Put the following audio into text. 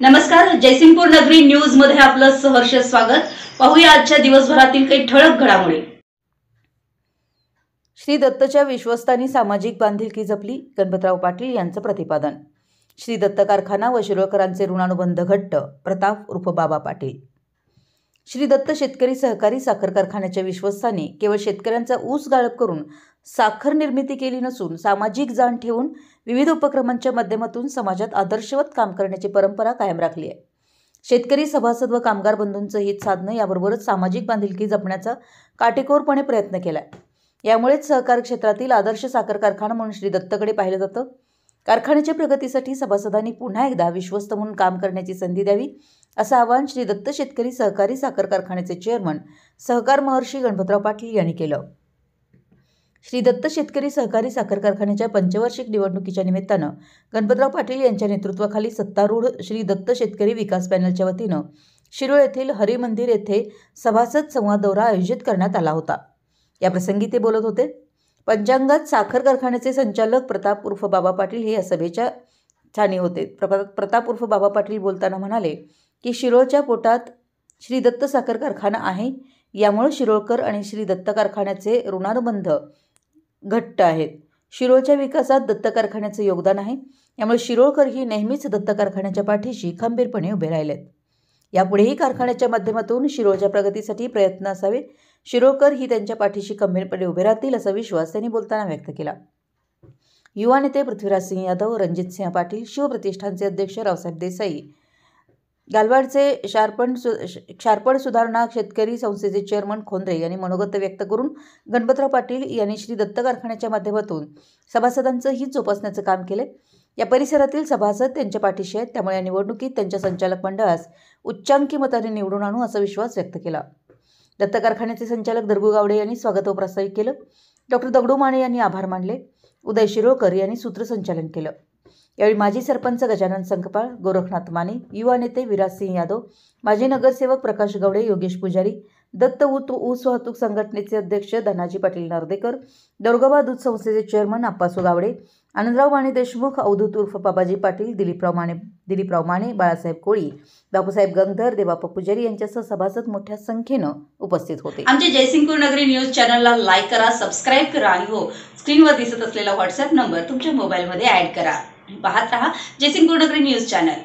नमस्कार, जयसिंगपूर नगरी न्यूज मध्ये आपलं सहर्ष स्वागत। पाहूया आजच्या दिवसभरातील काही ठळक घडामोडी। श्री दत्तच्या विश्वस्तांनी सामाजिक बांधिलकी जपली, गणपतराव पाटील यांचं प्रतिपादन। श्री दत्त कारखाना व शिरोळकरांचे ऋणानुबंध घट्ट, प्रताप उर्फ बाबा पाटील। श्री दत्त शेतकरी सहकारी साखर कारखान्याच्या विश्वस्तांनी केवळ शेतकऱ्यांचा ऊस गाळप करून साखर निर्मिती केली नसून सामाजिक जाण ठेवून विविध उपक्रमांच्या माध्यमातून समाजात आदर्शवत काम करण्याची परंपरा कायम राखली आहे। शेतकरी सभासद व कामगार बंधूंचं हित साधणं याबरोबरच सामाजिक बांधिलकी जपण्याचा काटेकोरपणे प्रयत्न केलाय। यामुळेच सहकार क्षेत्रातील आदर्श साखर कारखाना म्हणून श्री दत्तकडे पाहिलं जातं। कारखान्याच्या प्रगतीसाठी सभासदांनी पुन्हा एकदा विश्वस्त म्हणून काम करण्याची संधी द्यावी, असं आवाहन श्री दत्त शेतकरी सहकारी साखर कारखान्याचे चेअरमन सहकार महर्षी गणपतराव पाटील यांनी केलं। श्री दत्त शेतकरी सहकारी साखर कारखान्याच्या पंचवार्षिक निवडणुकीच्या निमित्तानं गणपतराव पाटील यांच्या नेतृत्वाखाली सत्तारूढ श्री दत्त शेतकरी विकास पॅनलच्या वतीनं शिरोळ येथील हरिमंदिर येथे सभासद संवाद दौरा आयोजित करण्यात आला होता। याप्रसंगी ते बोलत होते। पंचांगात साखर कारखान्याचे संचालक प्रताप उर्फ बाबा पाटील हे या सभेच्या ठाणी होते। प्रताप उर्फ बाबा पाटील बोलताना म्हणाले की शिरोळच्या पोटात श्री दत्त साखर कारखाना आहे, यामुळे शिरोळकर आणि श्री दत्त कारखान्याचे ऋणानुबंध घट्ट आहेत। शिरोळच्या विकासात दत्त कारखान्याचे योगदान आहे, यामुळे शिरोळकर ही नेहमीच दत्त कारखान्याच्या पाठीशी खंबीरपणे उभे राहिलेत। यापुढेही कारखान्याच्या माध्यमातून शिरोळच्या प्रगतीसाठी प्रयत्न असावे। शिरोळकर ही त्यांच्या पाठीशी खंबीरपणे उभे राहतील असा विश्वास त्यांनी बोलताना व्यक्त केला। युवा नेते पृथ्वीराज सिंह यादव, रणजित सिंह पाटील, शिवप्रतिष्ठानचे अध्यक्ष रावसाहेब देसाई, गालवाडचे क्षारपड सुधारणा शेतकरी संस्थेचे चेअरमन खोंद्रे यांनी मनोगत व्यक्त करून गणपतराव पाटील यांनी श्री दत्त कारखान्याच्या माध्यमातून सभासदांचं हित जोपासण्याचं काम केले। या परिसरातील सभासद त्यांच्या पाठीशी आहेत, त्यामुळे या निवडणुकीत त्यांच्या संचालक मंडळास उच्चांकी मताने निवडून आणू असा विश्वास व्यक्त केला। दत्त कारखान्याचे संचालक दरगू गावडे यांनी स्वागत व प्रस्तावित केलं। डॉक्टर दगडू माने यांनी आभार मानले। उदय शिरोळकर यांनी सूत्रसंचालन केलं। यावेळी माजी सरपंच गजानन संकपाळ, गोरखनाथ माने, युवा नेते विराज सिंह यादव, माजी नगरसेवक प्रकाश गावडे, योगेश पुजारी, दत्त ऊस वाहतूक संघटनेचे अध्यक्ष धनाजी पाटील नर्देकर, दौर्गाबा दूध संस्थेचे चेअरमन आप्पासू गावडे, आनंदराव माने देशमुख, अवधूत उर्फ बाबाजी पाटील, दिलीपराव माने, बाळासाहेब कोळी, बापूसाहेब गंगधर, देवाप्पा पुजारी यांच्यासह सभासद मोठ्या संख्येनं उपस्थित होते। आमच्या जयसिंगपूर नगरी न्यूज चॅनलला लाईक करा, सबस्क्राईब करा आणि हो, स्क्रीनवर दिसत असलेला व्हॉट्सअप नंबर तुमच्या मोबाईलमध्ये ऍड करा। पाहत रहा जयसिंगपूर नगरी न्यूज चॅनल।